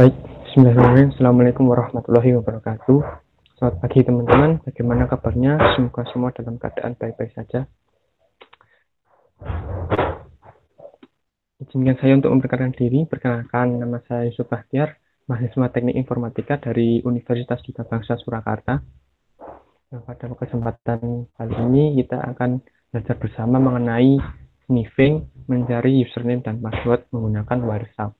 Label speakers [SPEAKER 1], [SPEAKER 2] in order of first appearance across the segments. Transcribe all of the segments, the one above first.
[SPEAKER 1] Baik, bismillahirrahmanirrahim. Assalamualaikum warahmatullahi wabarakatuh. Selamat pagi teman-teman, bagaimana kabarnya? Semoga semua dalam keadaan baik-baik saja. Izinkan saya untuk memperkenalkan diri. Perkenalkan, nama saya Yusuf Bahtiar, mahasiswa Teknik Informatika dari Universitas Gigabangsa Surakarta. Nah, pada kesempatan kali ini kita akan belajar bersama mengenai sniffing, mencari username dan password menggunakan WhatsApp.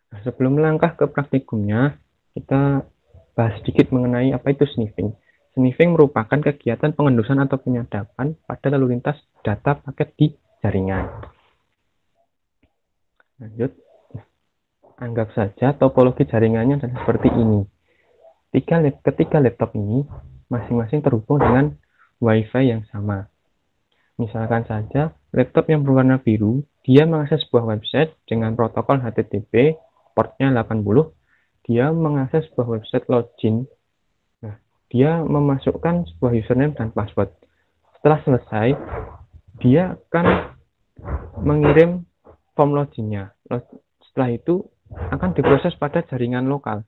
[SPEAKER 1] Nah, sebelum melangkah ke praktikumnya, kita bahas sedikit mengenai apa itu sniffing. Sniffing merupakan kegiatan pengendusan atau penyadapan pada lalu lintas data paket di jaringan. Lanjut, anggap saja topologi jaringannya adalah seperti ini. Ketiga laptop ini masing-masing terhubung dengan WiFi yang sama. Misalkan saja laptop yang berwarna biru, dia mengakses sebuah website dengan protokol HTTP, portnya 80, dia mengakses sebuah website login. Nah, dia memasukkan sebuah username dan password. Setelah selesai, dia akan mengirim form loginnya. Setelah itu akan diproses pada jaringan lokal.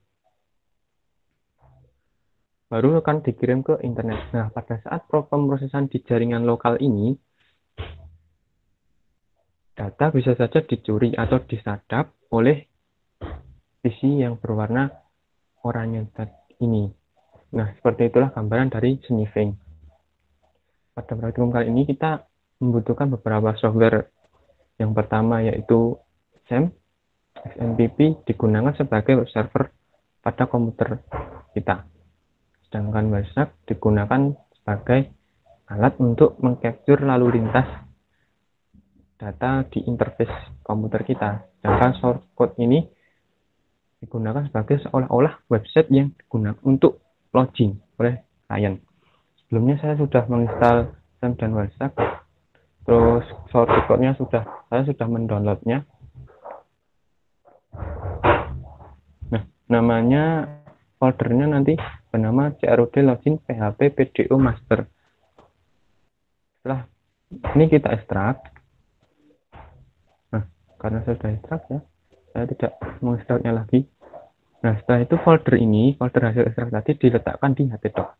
[SPEAKER 1] Baru akan dikirim ke internet. Nah, pada saat pemrosesan di jaringan lokal ini, data bisa saja dicuri atau disadap oleh PC yang berwarna oranye ini. Nah, seperti itulah gambaran dari sniffing. Pada praktikum kali ini kita membutuhkan beberapa software. Yang pertama yaitu SAM, XMPP digunakan sebagai web server pada komputer kita. Sedangkan WhatsApp digunakan sebagai alat untuk mengcapture lalu lintas data di interface komputer kita. Sedangkan source code ini digunakan sebagai seolah-olah website yang digunakan untuk login oleh klien. Sebelumnya saya sudah menginstal SAM dan WhatsApp, terus source code-nya saya sudah mendownloadnya. Nah, namanya foldernya nanti bernama CRUD login PHP PDO master. Setelah ini kita ekstrak. Nah, karena saya sudah ekstrak ya, saya tidak mengekstraknya lagi. Nah, setelah itu folder hasil ekstrak tadi diletakkan di htdoc.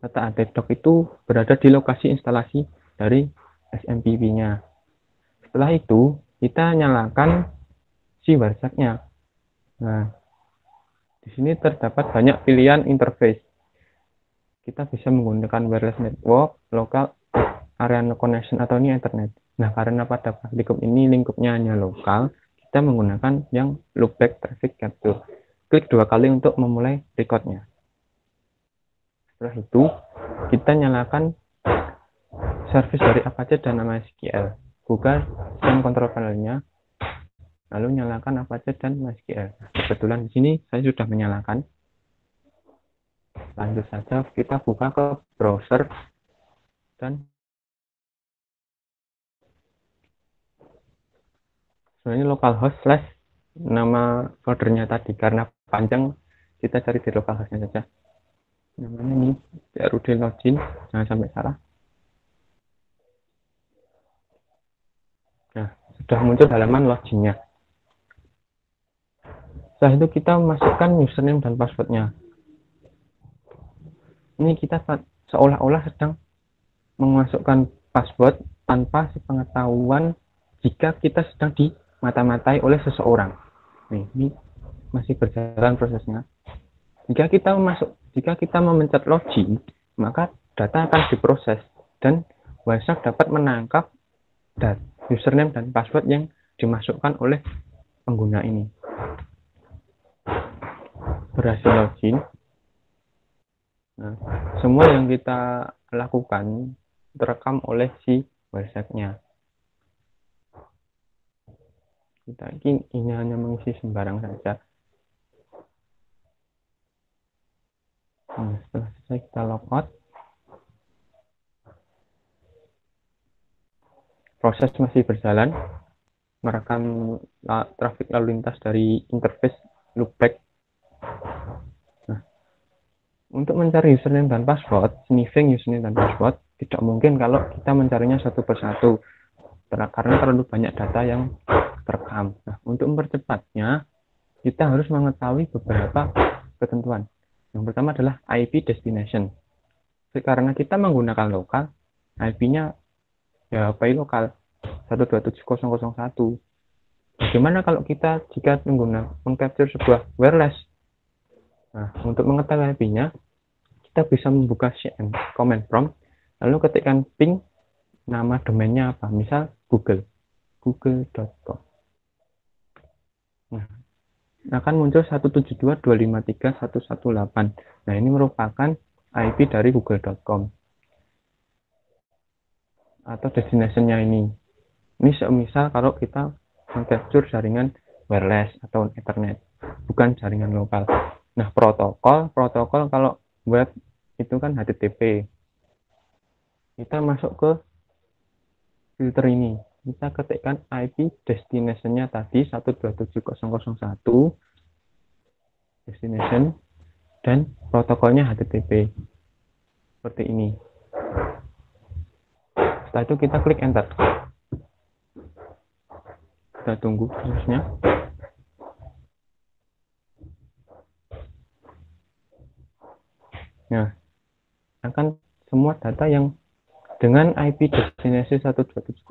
[SPEAKER 1] Letak htdoc itu berada di lokasi instalasi dari SMPP-nya. Setelah itu, kita nyalakan si WhatsApp-nya. Nah, di sini terdapat banyak pilihan interface. Kita bisa menggunakan wireless network, local area connection atau ini Ethernet. Nah, karena pada praktikum ini lingkupnya hanya lokal, kita menggunakan yang loopback traffic capture. Klik 2 kali untuk memulai recordnya. Setelah itu, kita nyalakan service dari Apache dan MySQL. Buka SAM control panel-nya, lalu nyalakan Apache dan MySQL. Kebetulan di sini saya sudah menyalakan. Lanjut saja kita buka ke browser dan sebenarnya localhost slash nama foldernya tadi, karena panjang kita cari di localhostnya saja. Namanya ini CRUD login, jangan sampai salah. Nah, sudah muncul halaman loginnya. Setelah itu kita masukkan username dan passwordnya. Ini kita seolah-olah sedang memasukkan password tanpa sepengetahuan jika kita sedang dimata-matai oleh seseorang. Ini masih berjalan prosesnya. Jika kita memencet login, maka data akan diproses dan WhatsApp dapat menangkap username dan password yang dimasukkan oleh pengguna ini. Berhasil login. Nah, semua yang kita lakukan terekam oleh si WhatsApp-nya. Kita ini hanya mengisi sembarang saja. Nah, setelah selesai kita logout. Proses masih berjalan, merekam trafik lalu lintas dari interface loopback. Nah, untuk mencari username dan password, sniffing username dan password tidak mungkin kalau kita mencarinya satu persatu, karena terlalu banyak data yang terekam. Nah, untuk mempercepatnya, kita harus mengetahui beberapa ketentuan. Yang pertama adalah IP destination. Karena kita menggunakan lokal, IP-nya ya IP lokal 127.0.0.1. Bagaimana kalau kita jika mengcapture sebuah wireless? Nah, untuk mengetahui IP-nya, kita bisa membuka CN command prompt, lalu ketikkan ping nama domainnya apa, misal google.com. Nah, akan muncul 172.253.118. Nah, ini merupakan IP dari google.com atau destination-nya ini. Ini semisal kalau kita mengcapture jaringan wireless atau Ethernet, bukan jaringan lokal. Nah, protokol kalau web itu kan HTTP. Kita masuk ke filter ini. Kita ketikkan IP destination-nya tadi 127.0.0.1 destination dan protokolnya HTTP. Seperti ini. Setelah itu kita klik enter. Kita tunggu prosesnya. Nah, akan semua data yang dengan IP destinasi 127.0.0.1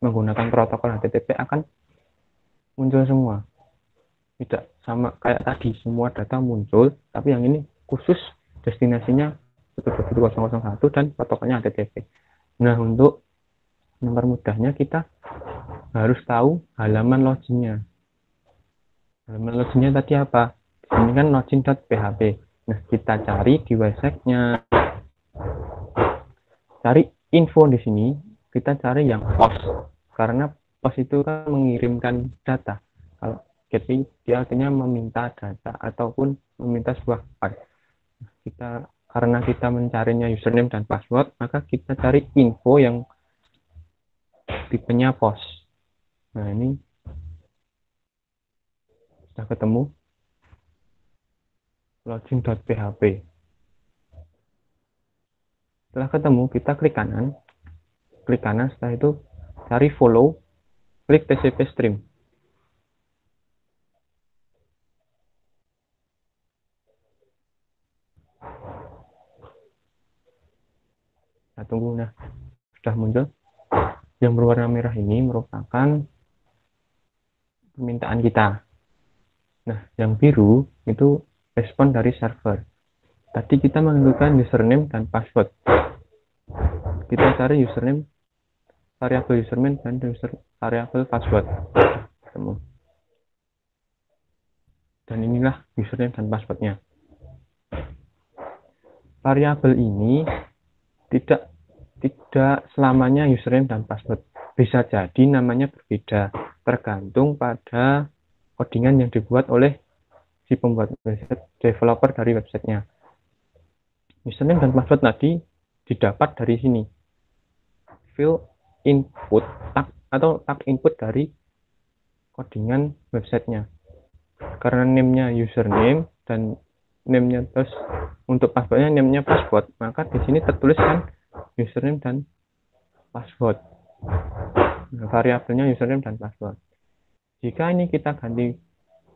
[SPEAKER 1] menggunakan protokol HTTP akan muncul semua. Tidak sama kayak tadi, semua data muncul, tapi yang ini khusus destinasinya 127.0.0.1 dan protokolnya HTTP. Nah, untuk mempermudahnya kita harus tahu halaman loginnya. Halaman loginnya tadi apa? Ini kan login.php. Nah, kita cari di website-nya. Cari info di sini, kita cari yang post. Karena post itu kan mengirimkan data. Kalau get dia artinya meminta data ataupun meminta sebuah file. Karena kita mencarinya username dan password, maka kita cari info yang tipenya post. Nah, ini sudah ketemu login.php. Setelah ketemu, kita klik kanan. Setelah itu cari follow, klik TCP stream. Nah, tunggu, nah sudah muncul. Yang berwarna merah ini merupakan permintaan kita. Nah, yang biru itu respon dari server. Tadi kita menentukan username dan password. Kita cari username, variabel username dan variabel password. Dan inilah username dan passwordnya. Variabel ini tidak selamanya username dan password. Bisa jadi namanya berbeda, tergantung pada codingan yang dibuat oleh si pembuat website, developer dari websitenya. Username dan password tadi didapat dari sini. Fill input tag atau tag input dari codingan websitenya. Karena name-nya username dan name-nya terus untuk passwordnya name-nya password, maka di sini tertuliskan username dan password. Nah, variabelnya username dan password. Jika ini kita ganti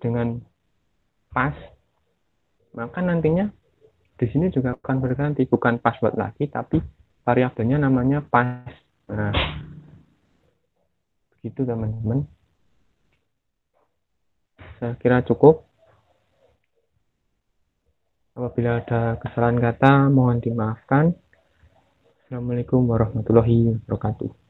[SPEAKER 1] dengan pass, maka nantinya di sini juga akan berganti, bukan password lagi, tapi variabelnya namanya pass. Nah, begitu teman-teman. Saya kira cukup. Apabila ada kesalahan kata, mohon dimaafkan. Assalamualaikum warahmatullahi wabarakatuh.